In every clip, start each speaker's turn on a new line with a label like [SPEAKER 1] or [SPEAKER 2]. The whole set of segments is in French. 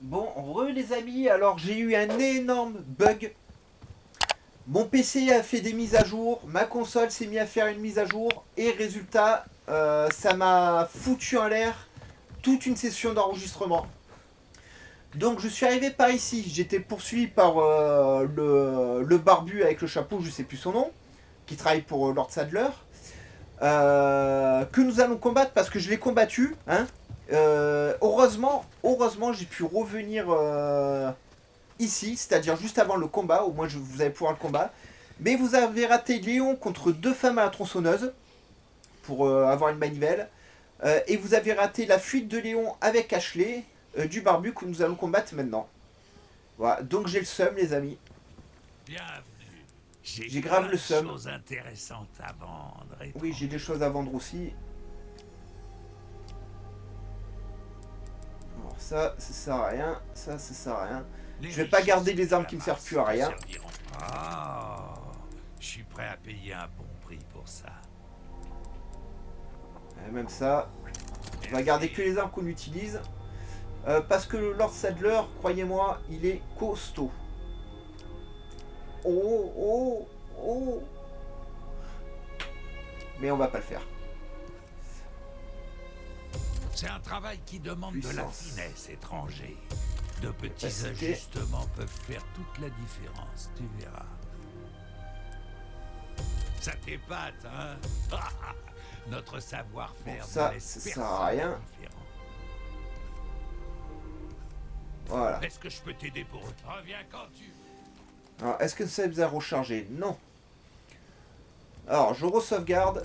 [SPEAKER 1] Bon, les amis, alors j'ai eu un énorme bug. Mon PC a fait des mises à jour, ma console s'est mise à faire une mise à jour, et résultat, ça m'a foutu en l'air toute une session d'enregistrement. Donc je suis arrivé par ici, j'étais poursuivi par le barbu avec le chapeau, je sais plus son nom, qui travaille pour Lord Sadler, que nous allons combattre parce que je l'ai combattu, hein. Heureusement, j'ai pu revenir ici, c'est-à-dire juste avant le combat, au moins vous allez pouvoir le combat. Mais vous avez raté Léon contre deux femmes à la tronçonneuse pour avoir une manivelle. Et vous avez raté la fuite de Léon avec Ashley, du barbu que nous allons combattre maintenant. Voilà, donc j'ai le seum les amis.
[SPEAKER 2] Bienvenue.
[SPEAKER 1] J'ai grave le seum.
[SPEAKER 2] Choses intéressantes à vendre.
[SPEAKER 1] Oui, j'ai des choses à vendre aussi. Alors ça sert à rien. Ça sert à rien. Je vais pas garder les armes qui me servent plus à rien.
[SPEAKER 2] Ah, je suis prêt à payer un bon prix pour ça.
[SPEAKER 1] Et même ça, on va garder que les armes qu'on utilise. Parce que le Lord Sadler, croyez-moi, il est costaud. Oh. Mais on va pas le faire.
[SPEAKER 2] C'est un travail qui demande de la finesse, étranger. De petits
[SPEAKER 1] Capacité.
[SPEAKER 2] ajustements peuvent faire toute la différence, tu verras. Ça t'épate, hein? Notre savoir-faire
[SPEAKER 1] Bon, ça,
[SPEAKER 2] ne laisse
[SPEAKER 1] ça
[SPEAKER 2] personne
[SPEAKER 1] sert à rien.
[SPEAKER 2] indifférent.
[SPEAKER 1] Voilà.
[SPEAKER 2] Est-ce que je peux t'aider pour eux? Reviens quand tu veux.
[SPEAKER 1] Alors, est-ce que ça vous a rechargé? Non. Alors, je re-sauvegarde.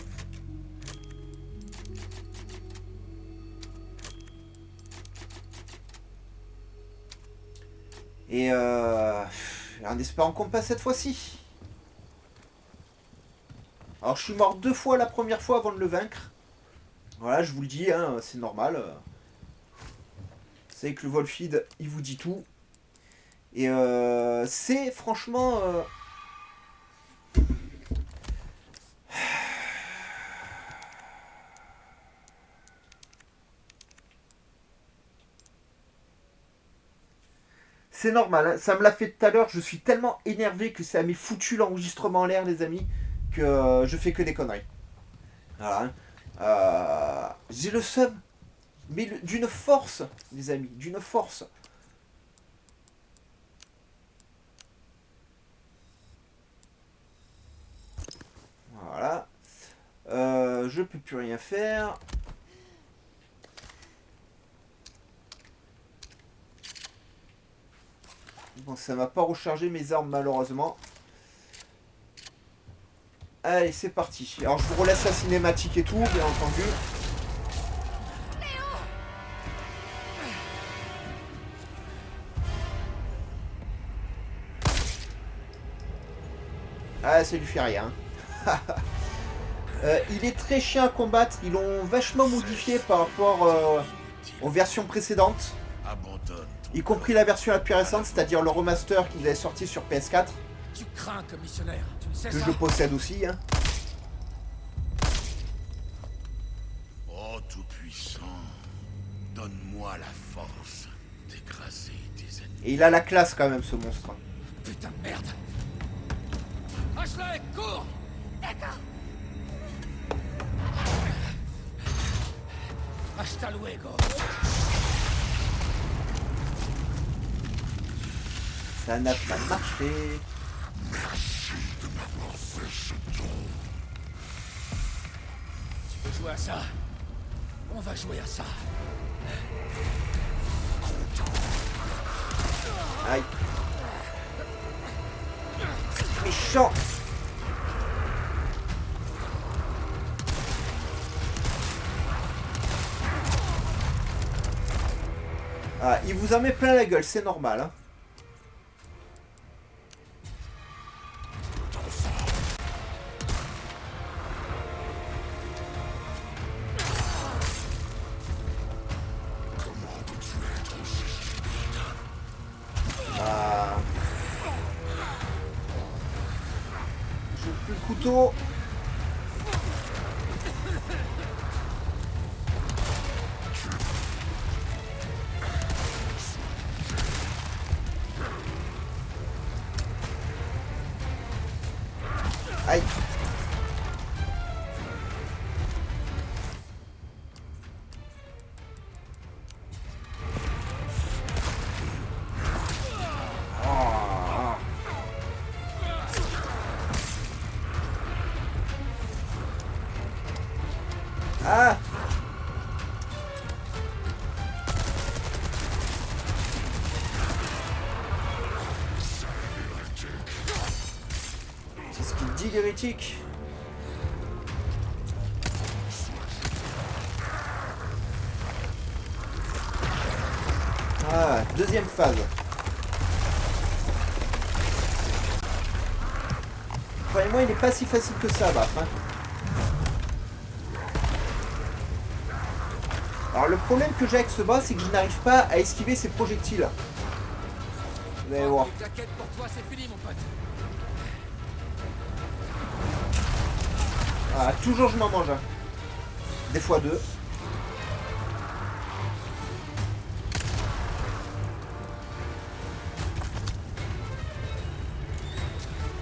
[SPEAKER 1] Et en espérant qu'on passe cette fois-ci. Alors, je suis mort 2 fois la première fois avant de le vaincre. Voilà, je vous le dis, hein, c'est normal. C'est que le Wolfid, il vous dit tout. Et c'est franchement... C'est normal, hein. Ça me l'a fait tout à l'heure. Je suis tellement énervé que ça m'est foutu l'enregistrement en l'air, les amis, que je fais que des conneries. Voilà. Hein. J'ai le seum. Mais d'une force, les amis, d'une force. Voilà. Je peux plus rien faire. Bon, ça m'a pas rechargé mes armes malheureusement. Allez, c'est parti. Alors, je vous relaisse la cinématique et tout, bien entendu. Ah, ça lui fait rien. Il est très chiant à combattre. Ils l'ont vachement modifié par rapport aux versions précédentes. Y compris la version la plus récente, c'est-à-dire le remaster qui vous avait sorti sur PS4.
[SPEAKER 3] Tu crains, commissionnaire, tu le sais
[SPEAKER 1] Que
[SPEAKER 3] ça?
[SPEAKER 1] je possède aussi. Hein.
[SPEAKER 4] Oh tout-puissant, donne-moi la force d'écraser tes ennemis.
[SPEAKER 1] Et il a la classe quand même, ce monstre.
[SPEAKER 3] Putain de merde. Ashley, cours! D'accord. Hasta luego.
[SPEAKER 1] Ça n'a pas marché.
[SPEAKER 3] Tu veux jouer à ça? On va jouer à ça.
[SPEAKER 1] Aïe. Méchant. Ah, il vous en met plein la gueule, c'est normal. Hein. Ah. J'ai plus le couteau. Maudit l'hérétique. Ah, deuxième phase. Croyez-moi, il n'est pas si facile que ça à battre. Hein. Alors le problème que j'ai avec ce boss, c'est que je n'arrive pas à esquiver ses projectiles. Vous allez voir.
[SPEAKER 3] T'inquiète, pour toi, c'est fini, mon pote.
[SPEAKER 1] Ah, toujours je m'en mange. Hein. Des fois deux.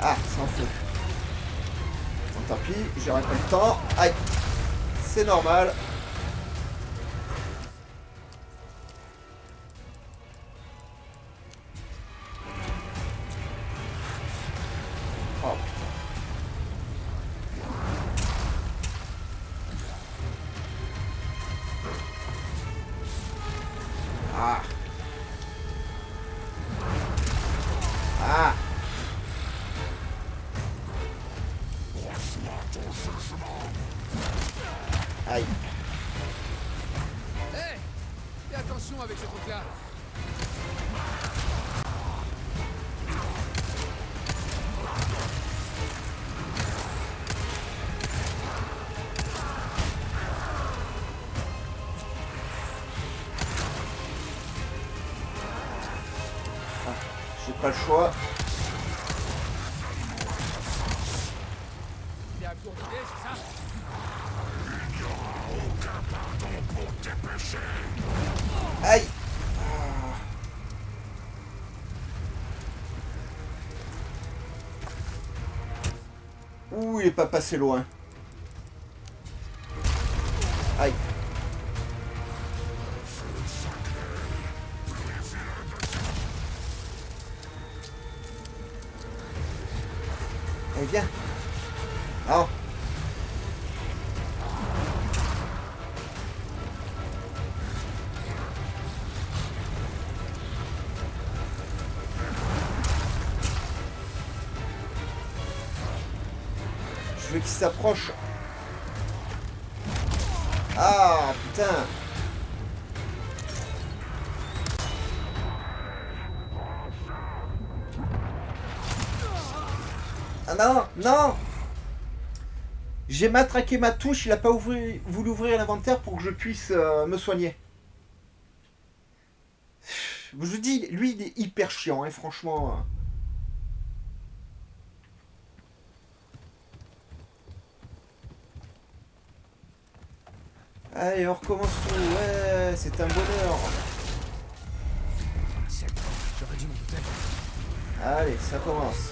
[SPEAKER 1] Ah, sans feu. Bon, tant pis, j'aurai pas le temps. Aïe. C'est normal. Oh putain. Ah. Ah. Aïe.
[SPEAKER 3] Hé, fais attention avec ce truc-là.
[SPEAKER 1] J'ai pas le choix.
[SPEAKER 3] T'es à court d'idées, c'est ça?
[SPEAKER 1] Aïe. Ouh, il est pas passé loin. Aïe. Allez, viens. Non. Je veux qu'il s'approche. Ah, putain. Ah non, non. J'ai matraqué ma touche, il a pas voulu ouvrir l'inventaire pour que je puisse me soigner. Je vous dis, lui il est hyper chiant, hein, franchement. Allez, on recommence tout. Ouais, c'est un bonheur.
[SPEAKER 3] J'aurais dû m'en douter.
[SPEAKER 1] Allez, ça commence.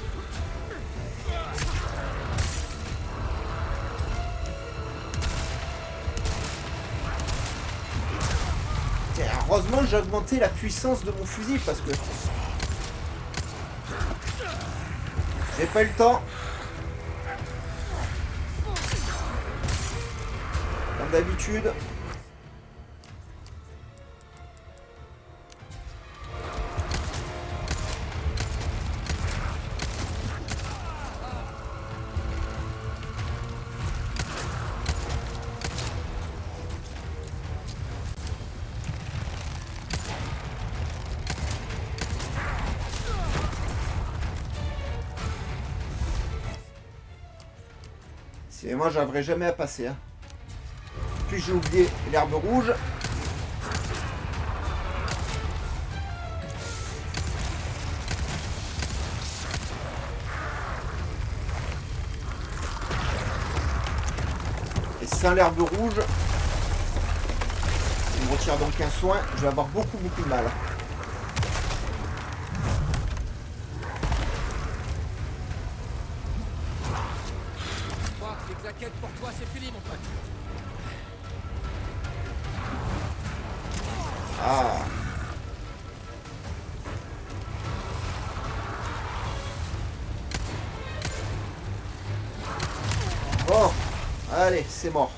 [SPEAKER 1] Tiens, heureusement, j'ai augmenté la puissance de mon fusil parce que j'ai pas eu le temps. Comme d'habitude. Et moi, j'arriverai jamais à passer. Hein. Puis j'ai oublié l'herbe rouge. Et sans l'herbe rouge, il me retire donc un soin. Je vais avoir beaucoup de mal.
[SPEAKER 3] T'inquiète, pour toi, c'est fini, mon pote.
[SPEAKER 1] Ah. Bon, allez, c'est mort.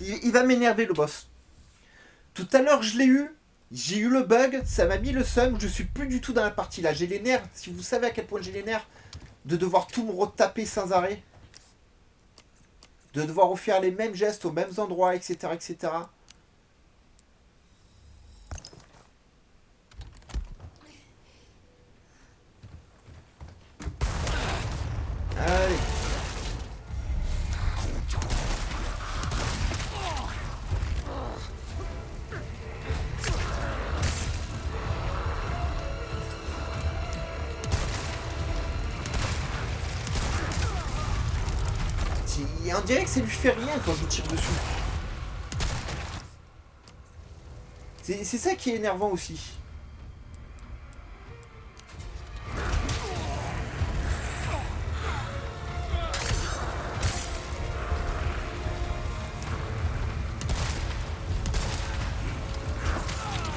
[SPEAKER 1] Il va m'énerver le boss. Tout à l'heure, je l'ai eu. J'ai eu le bug, ça m'a mis le seum, je suis plus du tout dans la partie là. J'ai les nerfs, si vous savez à quel point j'ai les nerfs, de devoir tout me retaper sans arrêt. De devoir refaire les mêmes gestes aux mêmes endroits, etc. etc. Allez. On dirait que ça lui fait rien quand je tire dessus. C'est ça qui est énervant aussi.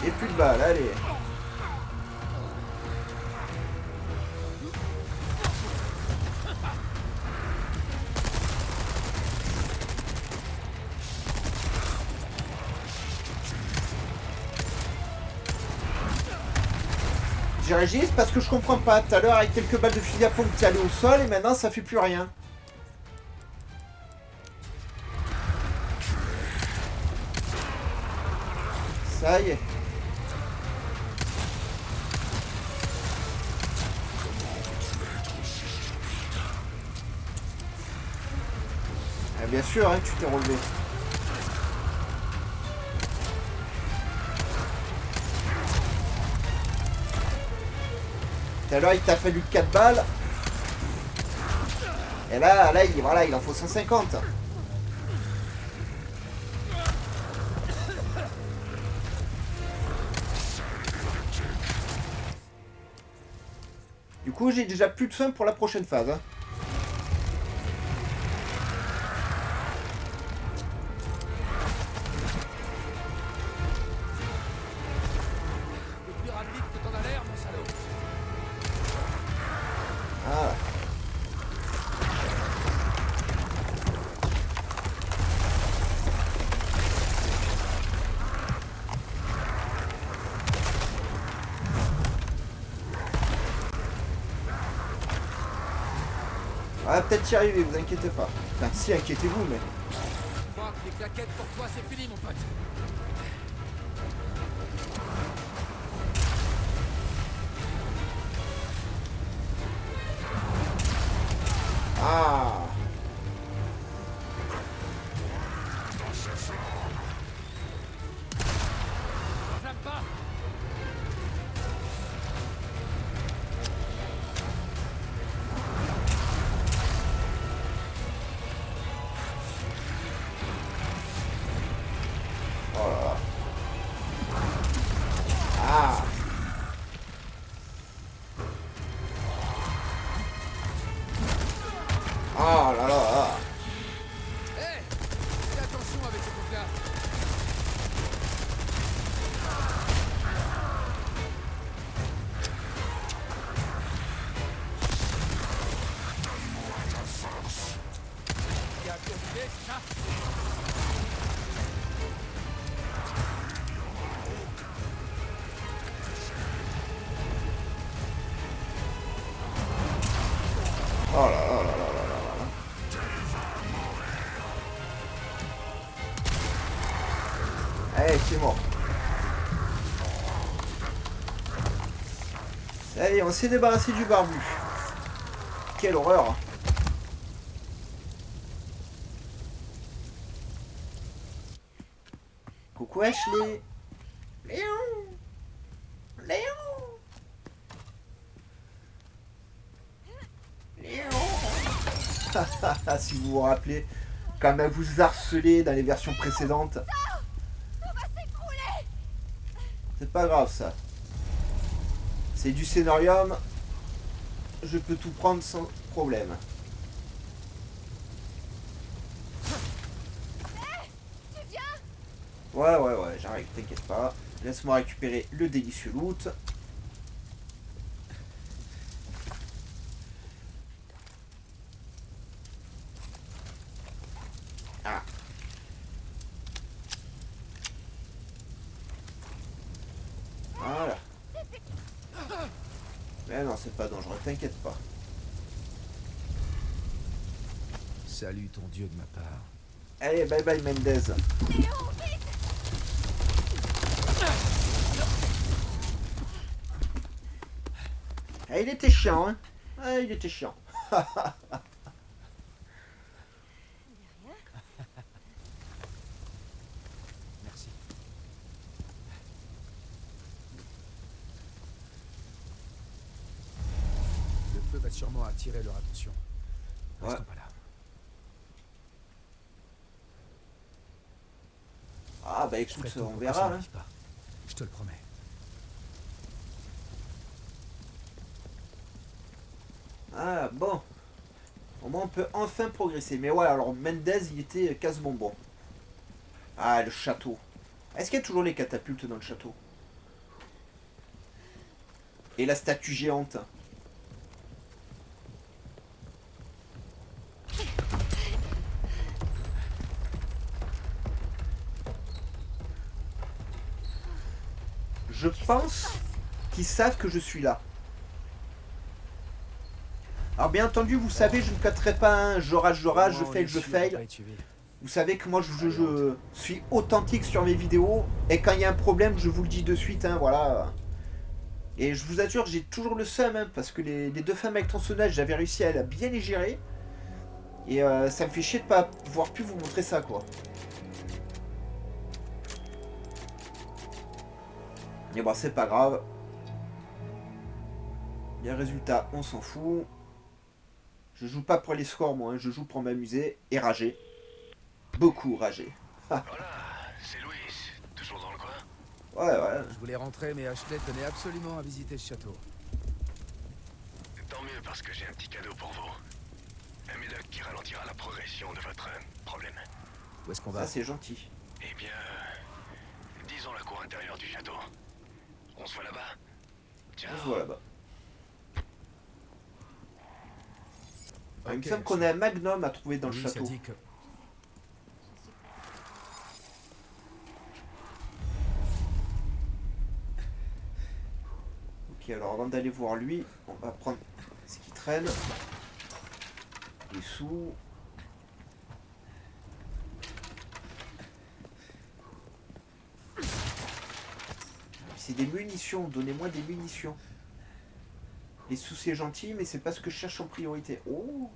[SPEAKER 1] Et plus de balles, allez. J'ai réagi, c'est parce que je comprends pas. Tout à l'heure, avec quelques balles de fusil à pompe, t'es allé au sol et maintenant ça fait plus rien. Ça y est. Ah, bien sûr, hein, tu t'es relevé. Tout à l'heure, il t'a fallu 4 balles. Et là, voilà, il en faut 150. Du coup, j'ai déjà plus de soins pour la prochaine phase. Hein.
[SPEAKER 3] Le plus rapide que t'en as l'air, mon salaud.
[SPEAKER 1] Voilà. On va peut-être y arriver, vous inquiétez pas. Enfin, si, inquiétez-vous, mais...
[SPEAKER 3] Je crois que les claquettes pour toi, c'est fini, mon pote.
[SPEAKER 1] Ah.
[SPEAKER 3] Flamme pas.
[SPEAKER 1] Oh là là. Ah. Oh là là là.
[SPEAKER 3] Hé, fais attention avec ce truc-là. Il y a plus d'idée, c'est ça?
[SPEAKER 1] Oh là là là là là là là. Allez, c'est mort. Allez, on s'est débarrassé du barbu. Quelle horreur. Coucou Ashley. Léon. Léon. Léon. Si vous vous rappelez, quand elle vous harcelait dans les versions précédentes. C'est pas grave ça. C'est du scénarium. Je peux tout prendre sans problème. Ouais, j'arrive, t'inquiète pas. Laisse-moi récupérer le délicieux loot. Ah. Eh non, c'est pas dangereux, t'inquiète pas.
[SPEAKER 3] Salue ton dieu de ma part.
[SPEAKER 1] Allez, bye bye Mendez. Ah, il était chiant, hein. Ah, il était chiant.
[SPEAKER 3] Merci. Le feu va sûrement attirer leur attention. Restons
[SPEAKER 1] Ouais.
[SPEAKER 3] pas là.
[SPEAKER 1] Ah bah
[SPEAKER 3] Je
[SPEAKER 1] écoute,
[SPEAKER 3] ferai tout
[SPEAKER 1] on
[SPEAKER 3] pour que
[SPEAKER 1] verra.
[SPEAKER 3] ça
[SPEAKER 1] Hein.
[SPEAKER 3] n'arrive pas. Je te le promets.
[SPEAKER 1] Ah bon. Au moins on peut enfin progresser. Mais ouais, alors Mendez, il était casse-bonbon. Ah, le château. Est-ce qu'il y a toujours les catapultes dans le château? Et la statue géante. Je pense qu'ils savent que je suis là. Alors bien entendu, vous savez, je ne cutterai pas un je rage, je fail, je fail. Vous savez que moi je suis authentique sur mes vidéos et quand il y a un problème, je vous le dis de suite, hein, voilà. Et je vous assure, j'ai toujours le seum, hein, parce que les deux femmes avec tronçonnage, j'avais réussi à bien les gérer. Et ça me fait chier de pas pouvoir plus vous montrer ça, quoi. Mais bon, c'est pas grave. Les résultats, on s'en fout. Je joue pas pour les scores, moi, hein, je joue pour m'amuser et rager. Beaucoup rager.
[SPEAKER 5] Voilà, c'est Louis, toujours dans le coin.
[SPEAKER 1] Ouais.
[SPEAKER 3] Je voulais rentrer, mais Ashley tenait absolument à visiter ce château.
[SPEAKER 5] Tant mieux parce que j'ai un petit cadeau pour vous. Un médoc qui ralentira la progression de votre problème.
[SPEAKER 3] Où est-ce qu'on va?
[SPEAKER 1] Ça, c'est gentil.
[SPEAKER 5] Eh bien, disons la cour intérieure du château. On se voit là-bas. Ciao.
[SPEAKER 1] On se voit là-bas. Il me
[SPEAKER 3] Ok,
[SPEAKER 1] semble qu'on a un magnum à trouver dans le
[SPEAKER 3] Louis a
[SPEAKER 1] château.
[SPEAKER 3] dit que...
[SPEAKER 1] Ok, alors avant d'aller voir lui, on va prendre ce qui traîne. Les sous. C'est des munitions, donnez-moi des munitions. Les sous c'est gentil, mais c'est pas ce que je cherche en priorité. Oh!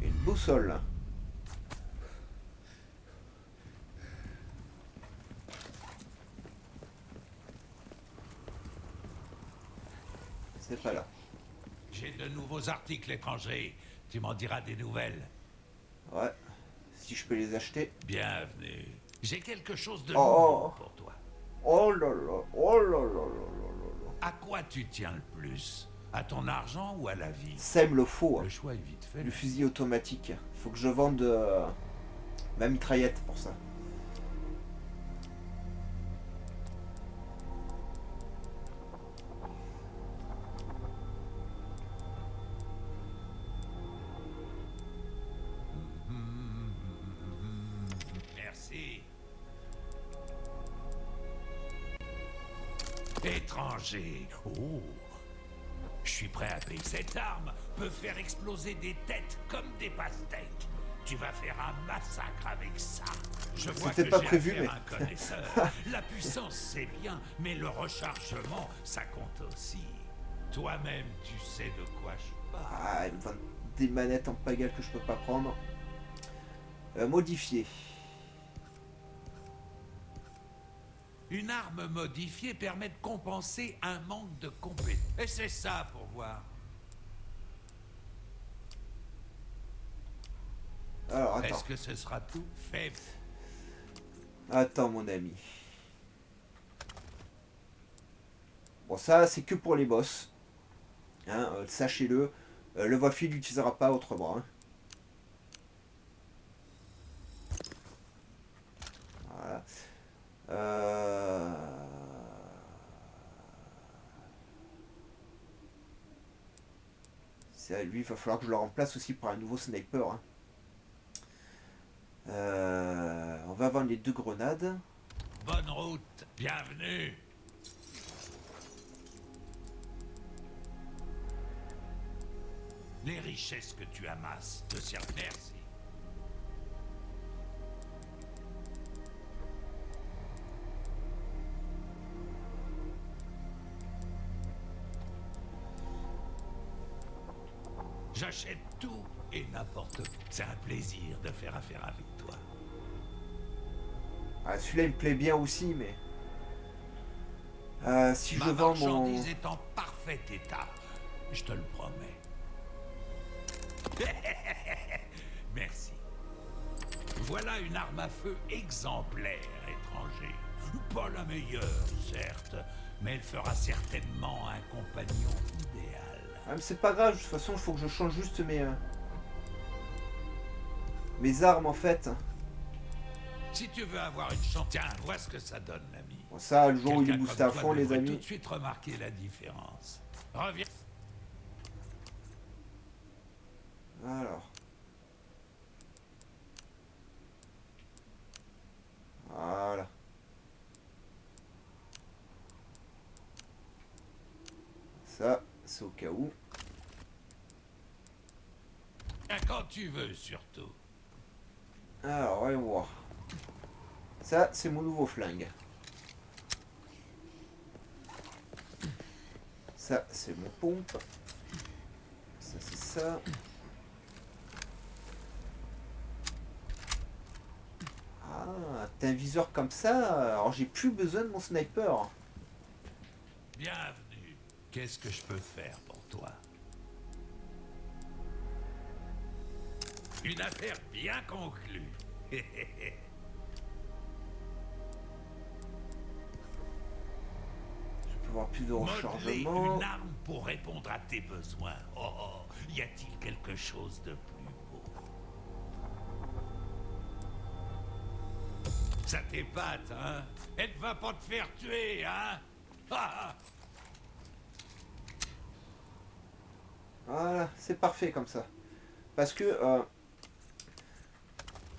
[SPEAKER 1] Une boussole. C'est pas là.
[SPEAKER 2] J'ai de nouveaux articles étrangers. Tu m'en diras des nouvelles.
[SPEAKER 1] Ouais. Si je peux les acheter.
[SPEAKER 2] Bienvenue. J'ai quelque chose de
[SPEAKER 1] Oh,
[SPEAKER 2] nouveau
[SPEAKER 1] oh.
[SPEAKER 2] pour toi.
[SPEAKER 1] Oh là là, oh là là là là là.
[SPEAKER 2] À quoi tu tiens le plus? À ton argent ou à la vie?
[SPEAKER 1] Ça il me le faut. Hein.
[SPEAKER 2] Le choix est vite fait.
[SPEAKER 1] Le fusil automatique. Faut que je vende ma mitraillette pour ça.
[SPEAKER 2] Merci. Étranger. Oh. Je suis prêt à payer. Cette arme peut faire exploser des têtes comme des pastèques. Tu vas faire un massacre avec ça. Je vois
[SPEAKER 1] C'était
[SPEAKER 2] que
[SPEAKER 1] pas
[SPEAKER 2] j'ai
[SPEAKER 1] prévu,
[SPEAKER 2] affaire à
[SPEAKER 1] mais-
[SPEAKER 2] un connaisseur. La puissance, c'est bien, mais le rechargement, ça compte aussi. Toi-même, tu sais de quoi je parle.
[SPEAKER 1] Ah, il me vend des manettes en pagaille que je peux pas prendre. Modifier.
[SPEAKER 2] Une arme modifiée permet de compenser un manque de compétences. Et c'est ça pour voir.
[SPEAKER 1] Alors, attends.
[SPEAKER 2] Est-ce que ce sera tout fait?
[SPEAKER 1] Attends, mon ami. Bon, ça, c'est que pour les boss. Hein, sachez-le. Le Wolfie l'utilisera pas autrement. Hein. Voilà. Lui, il va falloir que je le remplace aussi par un nouveau sniper. Hein. On va vendre les 2 grenades.
[SPEAKER 2] Bonne route, bienvenue. Les richesses que tu amasses te servent. Merci. J'achète tout et n'importe quoi. C'est un plaisir de faire affaire avec toi.
[SPEAKER 1] Ah, celui-là, il me plaît bien aussi, mais... si je
[SPEAKER 2] Ma
[SPEAKER 1] vends mon...
[SPEAKER 2] marchandise est en parfait état, je te le promets. Merci. Voilà une arme à feu exemplaire, étranger. Pas la meilleure, certes, mais elle fera certainement un compagnon idéal.
[SPEAKER 1] Ah, mais c'est pas grave, de toute façon, il faut que je change juste mes armes, en fait.
[SPEAKER 2] Si tu veux avoir une chance, tiens, vois ce que ça donne, l'ami.
[SPEAKER 1] Bon, ça, le jour où il est
[SPEAKER 2] Quelqu'un
[SPEAKER 1] boosté
[SPEAKER 2] comme
[SPEAKER 1] à
[SPEAKER 2] toi
[SPEAKER 1] fond, les
[SPEAKER 2] devrait
[SPEAKER 1] amis...
[SPEAKER 2] tout de suite remarquer la différence. Reviens.
[SPEAKER 1] Alors... Voilà. Ça, c'est au cas où.
[SPEAKER 2] Quand tu veux, surtout.
[SPEAKER 1] Alors, voyons voir. Ça, c'est mon nouveau flingue. Ça, c'est mon pompe. Ça, c'est ça. Ah, t'as un viseur comme ça. Alors, j'ai plus besoin de mon sniper.
[SPEAKER 2] Bienvenue. Qu'est-ce que je peux faire pour toi? Une affaire bien conclue.
[SPEAKER 1] Je peux avoir plus de
[SPEAKER 2] Modeler
[SPEAKER 1] rechargement.
[SPEAKER 2] une arme pour répondre à tes besoins. Oh, y a-t-il quelque chose de plus beau? Ça t'épate, hein? Elle ne va pas te faire tuer, hein? Ah,
[SPEAKER 1] Voilà, c'est parfait comme ça. Parce que,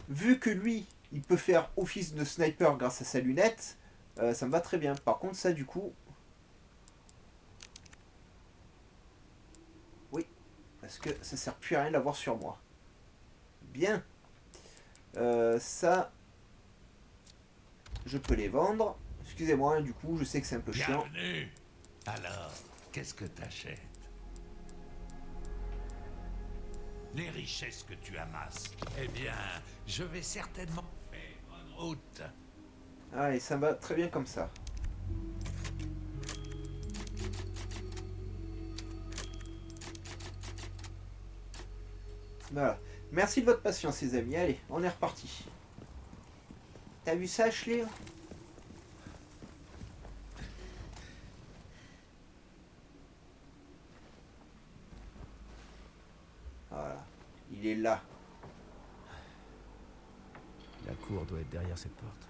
[SPEAKER 1] vu que lui, il peut faire office de sniper grâce à sa lunette, ça me va très bien. Par contre, ça, du coup... Oui, parce que ça sert plus à rien d'avoir sur moi. Bien. Ça, je peux les vendre. Excusez-moi, du coup, je sais que c'est un peu chiant.
[SPEAKER 2] bienvenue. Alors, qu'est-ce que t'achètes? Les richesses que tu amasses. Eh bien, je vais certainement faire une route.
[SPEAKER 1] Allez, ça me va très bien comme ça. Voilà. Merci de votre patience, les amis. Allez, on est reparti. T'as vu ça, Ashley? Voilà. Il est là.
[SPEAKER 3] La cour doit être derrière cette porte.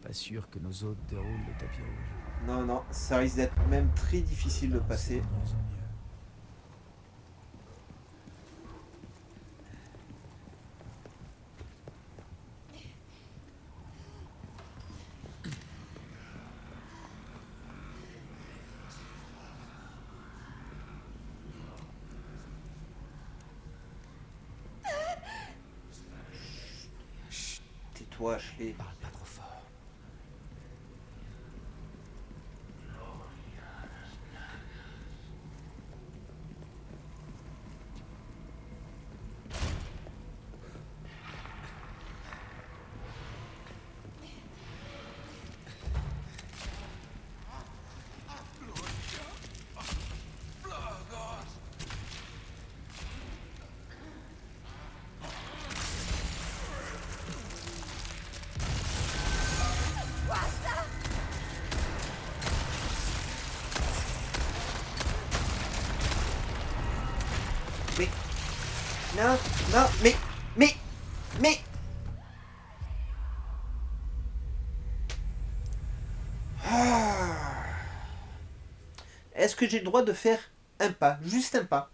[SPEAKER 3] Pas sûr que nos hôtes déroulent le tapis rouge.
[SPEAKER 1] Non, non, ça risque d'être même très difficile de passer.
[SPEAKER 3] C'est de mieux en mieux.
[SPEAKER 1] Tais-toi, Ashley.
[SPEAKER 3] Parle pas trop fort.
[SPEAKER 1] Mais... Non, non, mais... Ah. Est-ce que j'ai le droit de faire un pas? Juste un pas.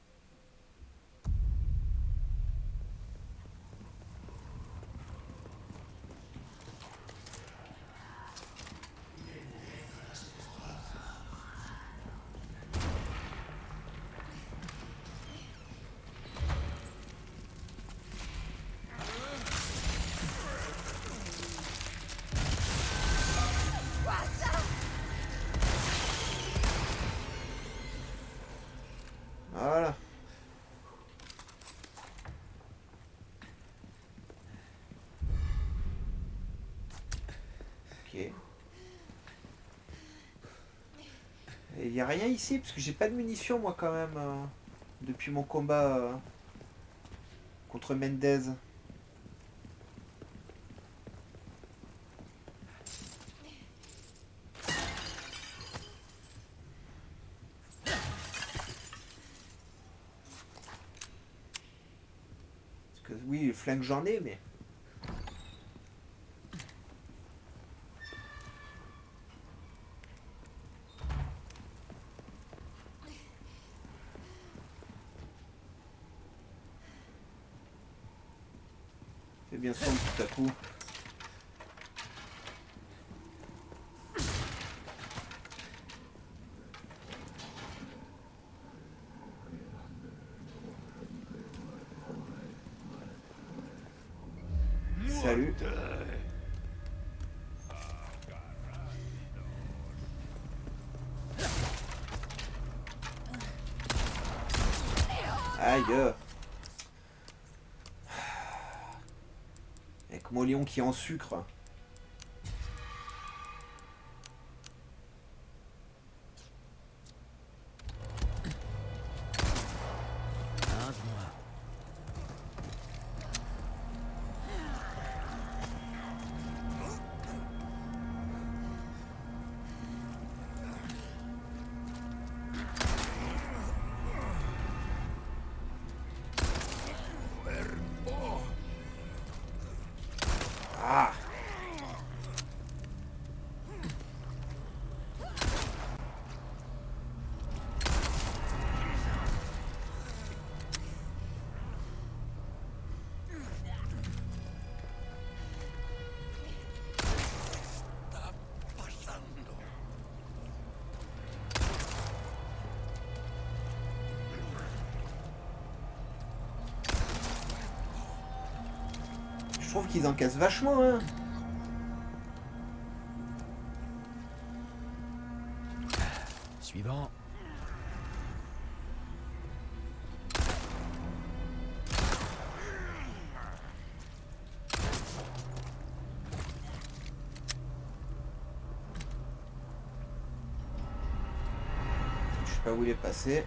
[SPEAKER 1] Ok. Il n'y a rien ici parce que j'ai pas de munitions moi quand même depuis mon combat contre Mendez. Parce que oui, le flingue j'en ai mais... C'est bien sombre tout à coup. Salut. Aïe. Avec mon lion qui est en sucre. Ah. Je trouve qu'ils encaissent vachement, hein.
[SPEAKER 3] Suivant.
[SPEAKER 1] Je sais pas où il est passé.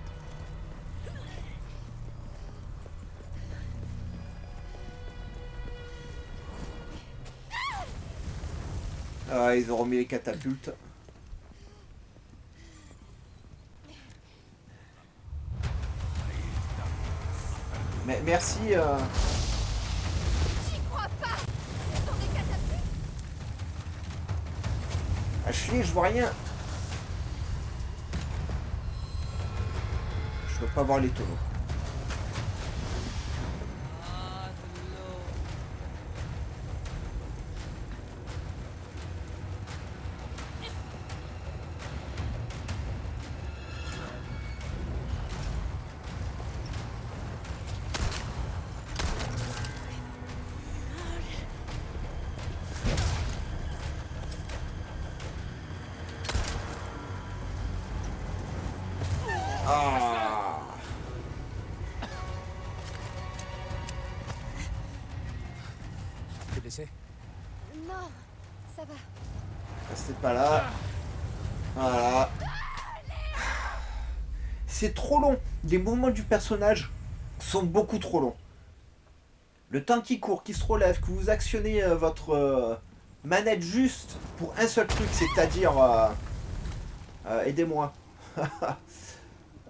[SPEAKER 1] Ah, ils ont remis les catapultes. Mais merci.
[SPEAKER 6] J'y crois pas. Ce sont des catapultes.
[SPEAKER 1] Ashley, je vois rien. Je peux pas voir les tonneaux. Ah.
[SPEAKER 3] T'es blessé?
[SPEAKER 6] Non, ça va.
[SPEAKER 1] Restez pas là. Voilà. C'est trop long. Les mouvements du personnage sont beaucoup trop longs. Le temps qui court, qui se relève, que vous actionnez votre manette juste pour un seul truc, c'est-à-dire... aidez-moi.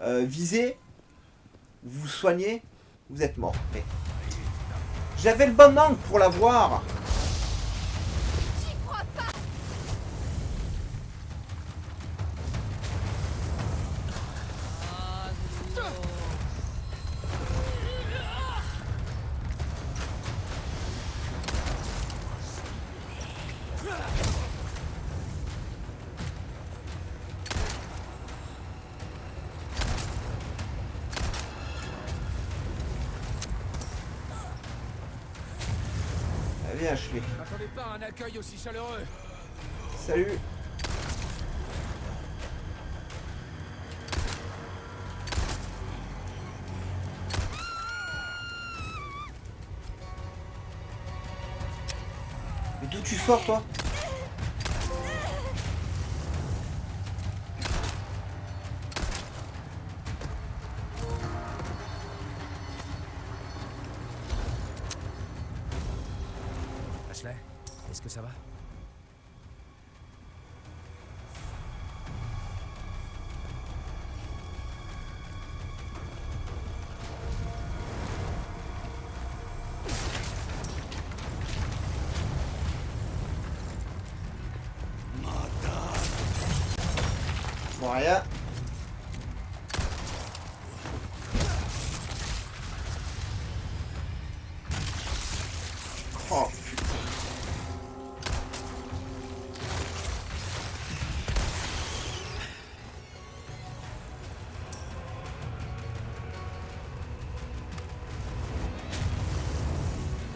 [SPEAKER 1] Visez, vous soignez, vous êtes mort. Mais... J'avais le bon angle pour la voir.
[SPEAKER 6] J'y crois pas.
[SPEAKER 1] Viens, Ashley.
[SPEAKER 3] Je m'attendais pas à un accueil aussi chaleureux.
[SPEAKER 1] Salut. Mais d'où tu sors, toi?
[SPEAKER 3] Ashley, est-ce que ça va?
[SPEAKER 1] Bon, rien. Oh putain.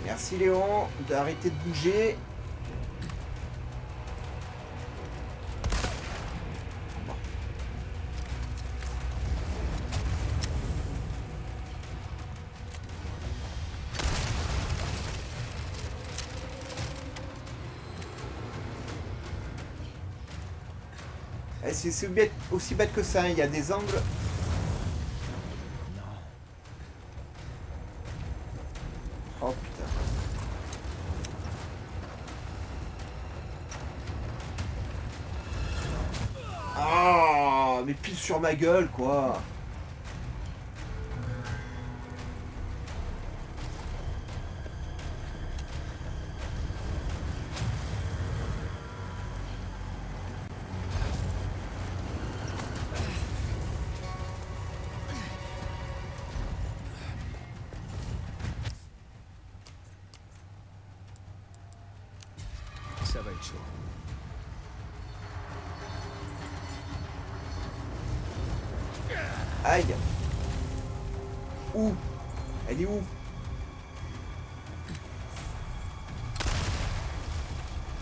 [SPEAKER 1] Merci Léon d'arrêter de bouger. Bon. Eh, c'est aussi bête que ça, hein. Il y a des angles.
[SPEAKER 3] Non.
[SPEAKER 1] Oh putain. Ah, mais pile sur ma gueule, quoi.
[SPEAKER 3] Ça va être chaud.
[SPEAKER 1] Aïe. Où? Elle est où?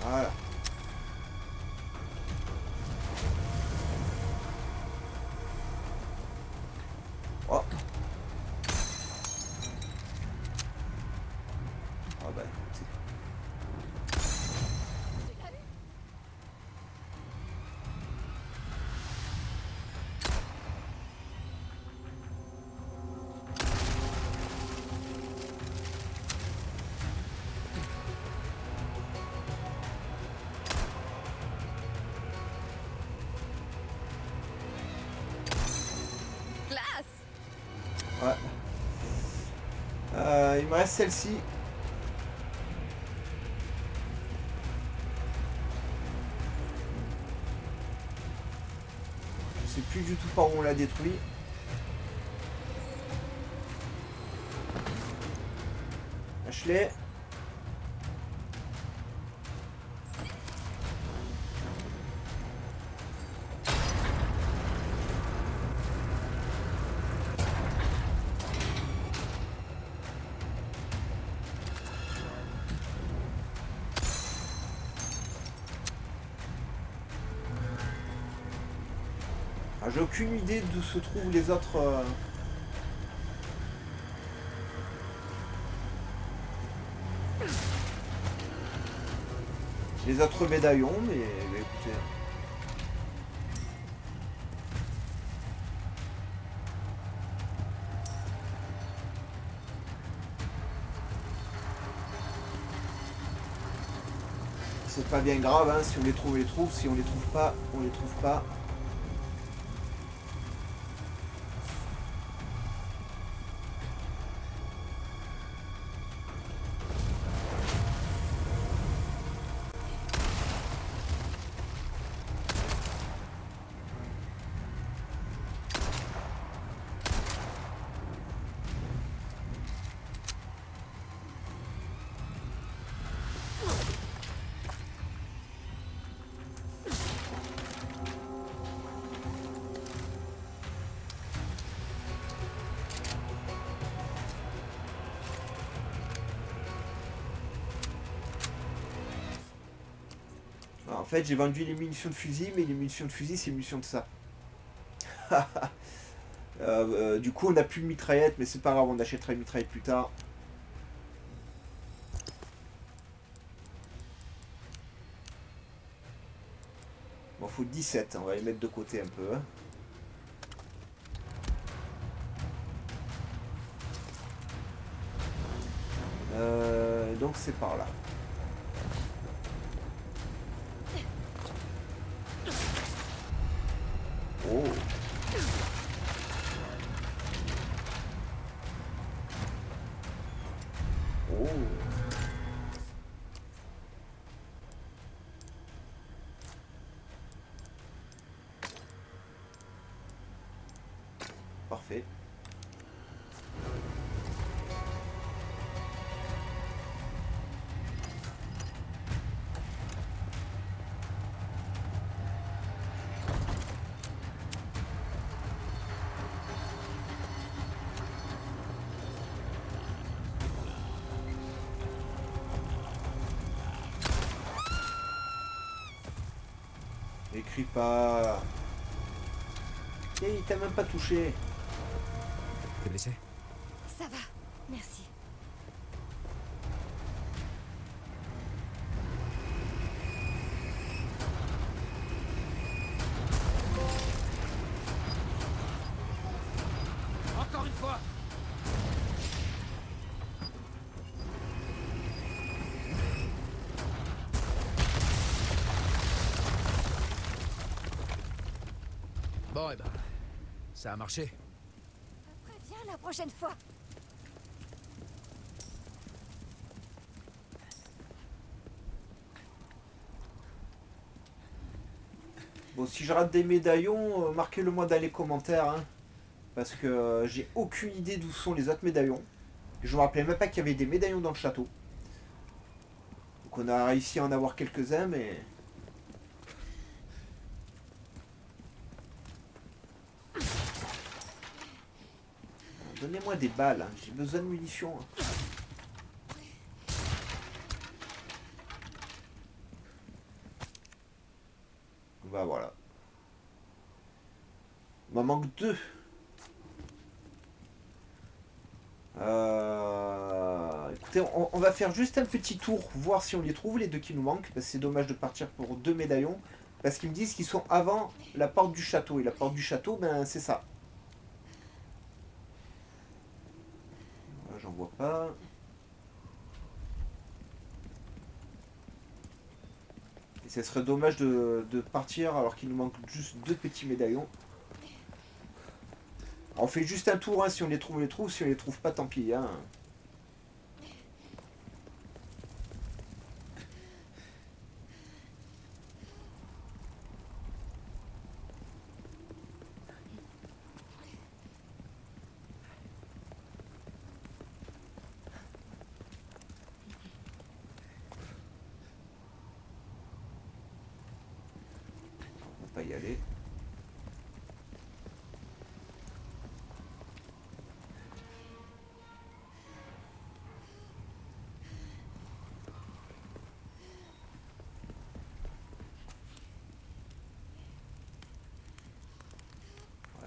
[SPEAKER 1] Voilà. Oh. Ah bah écoutez.
[SPEAKER 6] Tu l'as eu? Classe!
[SPEAKER 1] Ouais. Il me reste celle-ci. Je sais plus du tout par où on l'a détruit. Ashley. Ah, j'ai aucune idée d'où se trouvent les autres. Les autres médaillons, mais écoutez. C'est pas bien grave, hein, si on les trouve, on les trouve. Si on les trouve pas, on les trouve pas. En fait, j'ai vendu les munitions de fusil, mais les munitions de fusil, c'est les munitions de ça. Du coup, on n'a plus de mitraillette, mais c'est pas grave, on achètera une mitraillette plus tard. Bon, faut 17, on va les mettre de côté un peu. Hein. Donc c'est par là. Oh. Oh. Parfait. Écris pas. Et il t'a même pas touché.
[SPEAKER 3] T'es blessé?
[SPEAKER 6] Ça va, merci.
[SPEAKER 3] Encore une fois! Bon, eh ben, ça a marché.
[SPEAKER 6] Préviens la prochaine fois.
[SPEAKER 1] Bon, si je rate des médaillons, marquez-le moi dans les commentaires. Hein, parce que j'ai aucune idée d'où sont les autres médaillons. Je me rappelais même pas qu'il y avait des médaillons dans le château. Donc on a réussi à en avoir quelques-uns, mais... Donnez-moi des balles, hein. J'ai besoin de munitions. Hein. Bah voilà. Il m'en manque 2. Écoutez, on va faire juste un petit tour, voir si on les trouve, les 2 qui nous manquent. Parce que c'est dommage de partir pour 2 médaillons. Parce qu'ils me disent qu'ils sont avant la porte du château. Et la porte du château, ben c'est ça. J'en vois pas. Et ce serait dommage de partir alors qu'il nous manque juste 2 petits médaillons. On fait juste un tour, hein, si on les trouve, on les trouve. Si on les trouve pas, tant pis. Hein. On va pas y aller.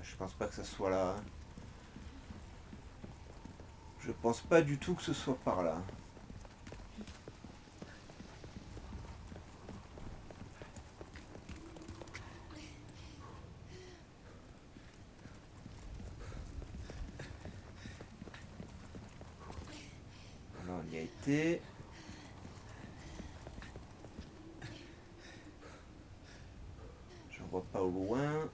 [SPEAKER 1] Je pense pas que ça soit là. Je pense pas du tout que ce soit par là. Là on y a été. J'en vois pas au loin.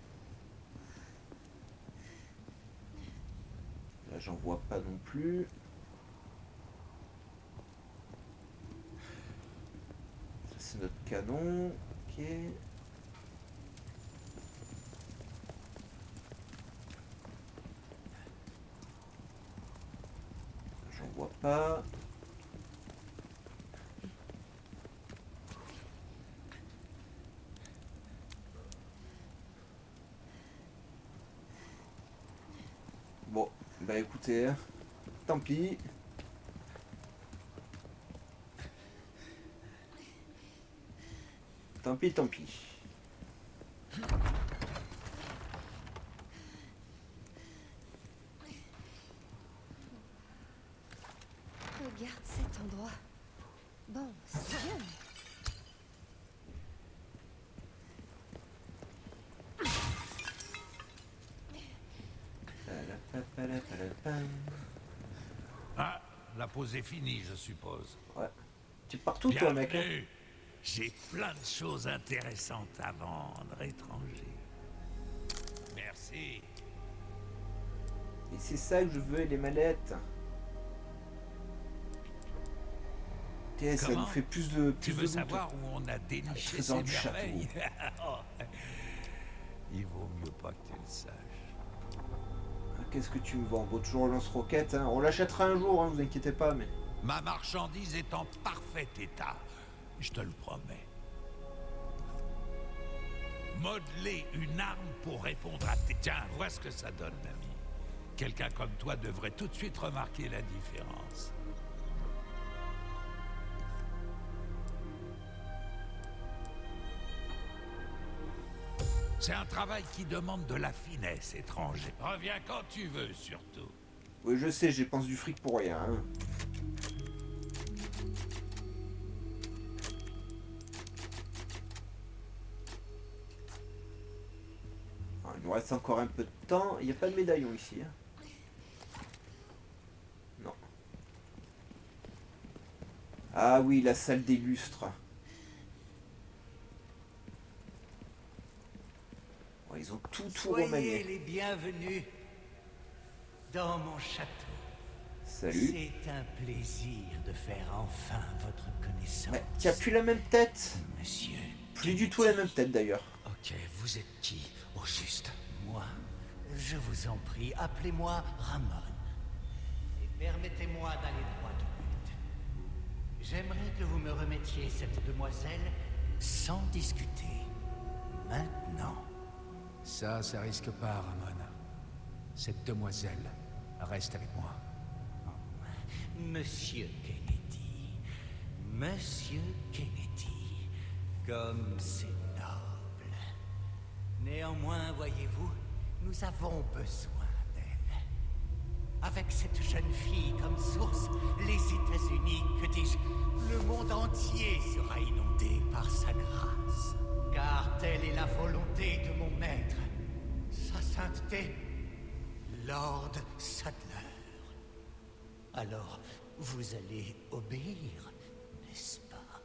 [SPEAKER 1] Là j'en vois pas non plus. Ça c'est notre canon. Ok. J'en vois pas. Bon, bah écoutez, tant pis. Tant pis, tant pis.
[SPEAKER 6] Regarde cet endroit. Bon, c'est bien.
[SPEAKER 2] Ah, la pause est finie, je suppose.
[SPEAKER 1] Ouais. Tu pars tout toi, mec. Hein.
[SPEAKER 2] Bienvenue. J'ai plein de choses intéressantes à vendre, étranger. Merci.
[SPEAKER 1] Et c'est ça que je veux, les mallettes. Tiens, ça
[SPEAKER 2] Comment?
[SPEAKER 1] nous fait plus de
[SPEAKER 2] Tu
[SPEAKER 1] plus
[SPEAKER 2] veux
[SPEAKER 1] de loot.
[SPEAKER 2] savoir où on a déniché
[SPEAKER 1] trésors
[SPEAKER 2] ces
[SPEAKER 1] du château.
[SPEAKER 2] merveilles? Oh, il vaut mieux pas que tu le saches.
[SPEAKER 1] Ah, qu'est-ce que tu me vends? Bon, toujours le lance-roquette, hein. On l'achètera un jour, hein, vous inquiétez pas, mais...
[SPEAKER 2] Ma marchandise est en parfait état, je te le promets. Modeler une arme pour répondre à tes... Tiens, vois ce que ça donne, l'ami. Quelqu'un comme toi devrait tout de suite remarquer la différence. C'est un travail qui demande de la finesse, étranger. Reviens quand tu veux, surtout.
[SPEAKER 1] Oui, je sais, j'ai pensé du fric pour rien, hein. Ah, il nous reste encore un peu de temps. Il n'y a pas de médaillon ici, hein. Non. Ah oui, la salle des lustres. Oh, ils ont tout
[SPEAKER 7] Soyez
[SPEAKER 1] remanié.
[SPEAKER 7] les bienvenus dans mon château.
[SPEAKER 1] Salut.
[SPEAKER 7] C'est un plaisir de faire enfin votre connaissance.
[SPEAKER 1] Ouais, tu as plus la même tête.
[SPEAKER 7] Monsieur.
[SPEAKER 1] Plus du tout la même tête d'ailleurs.
[SPEAKER 7] Ok, vous êtes qui, au juste? Moi, je vous en prie, appelez-moi Ramon. Et permettez-moi d'aller droit au but. J'aimerais que vous me remettiez cette demoiselle sans discuter. Maintenant.
[SPEAKER 3] Ça risque pas, Ramon. Cette demoiselle reste avec moi.
[SPEAKER 7] Monsieur Kennedy. Monsieur Kennedy. Comme c'est noble. Néanmoins, voyez-vous, nous avons besoin d'elle. Avec cette jeune fille comme source, les États-Unis, que dis-je, le monde entier sera inondé par sa grâce. Car telle est la volonté de mon maître, sa sainteté, Lord Sadler. Alors, vous allez obéir, n'est-ce pas?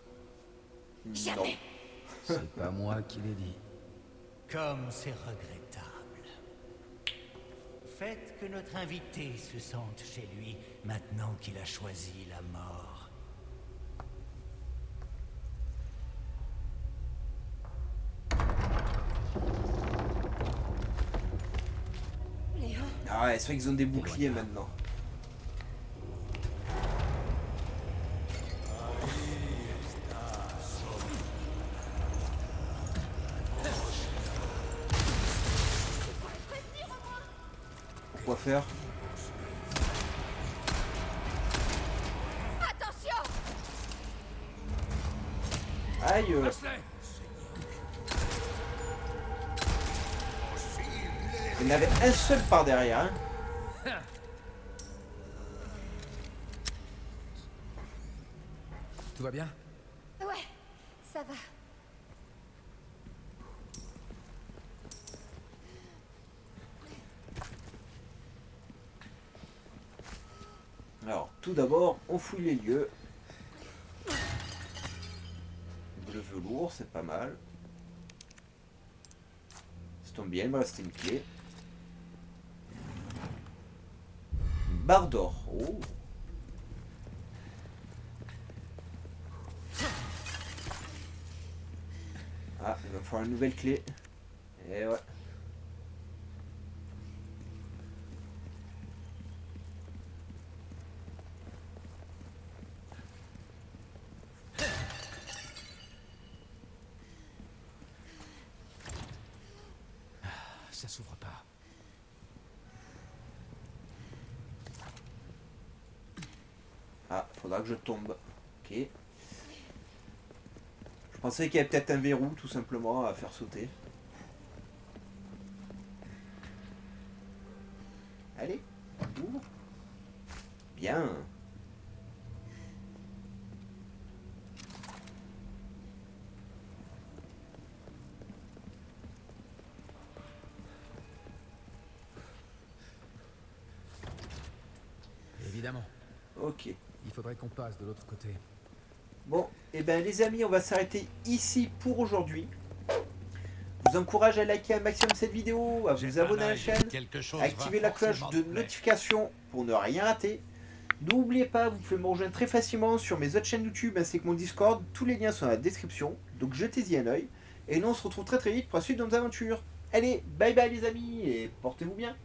[SPEAKER 6] Jamais.
[SPEAKER 3] C'est pas moi qui l'ai dit.
[SPEAKER 7] Comme c'est regrettable. Faites que notre invité se sente chez lui, maintenant qu'il a choisi la mort.
[SPEAKER 6] Léon,
[SPEAKER 1] Ah ouais, c'est vrai qu'ils ont des boucliers maintenant. Quoi faire?
[SPEAKER 6] attention!
[SPEAKER 1] Aïe
[SPEAKER 2] Lâche-les!
[SPEAKER 1] Il y en avait un seul par derrière, hein.
[SPEAKER 3] Tout va bien?
[SPEAKER 6] Ouais, ça va.
[SPEAKER 1] Alors, tout d'abord, on fouille les lieux. Le velours, c'est pas mal. Ça tombe bien, il me reste une clé. Une barre d'or. Oh. Ah, il va falloir une nouvelle clé. Et ouais.
[SPEAKER 3] Ça s'ouvre pas.
[SPEAKER 1] Ah, faudra que je tombe. Ok. Je pensais qu'il y avait peut-être un verrou, tout simplement, à faire sauter. Allez, ouvre. Bien.
[SPEAKER 3] Évidemment.
[SPEAKER 1] Ok.
[SPEAKER 3] Il faudrait qu'on passe de l'autre côté.
[SPEAKER 1] Bon, et ben les amis, on va s'arrêter ici pour aujourd'hui. Vous vous encourage à liker un maximum cette vidéo, à vous
[SPEAKER 2] Jette
[SPEAKER 1] abonner
[SPEAKER 2] un
[SPEAKER 1] à la
[SPEAKER 2] œil,
[SPEAKER 1] chaîne,
[SPEAKER 2] quelque chose
[SPEAKER 1] à activer
[SPEAKER 2] va
[SPEAKER 1] la cloche
[SPEAKER 2] forcément
[SPEAKER 1] de
[SPEAKER 2] te plaire.
[SPEAKER 1] notification pour ne rien rater. N'oubliez pas, vous pouvez me rejoindre très facilement sur mes autres chaînes YouTube ainsi que mon Discord. Tous les liens sont dans la description, donc jetez-y un œil. Et nous on se retrouve très vite pour la suite de nos aventures. Allez, bye bye les amis et portez-vous bien.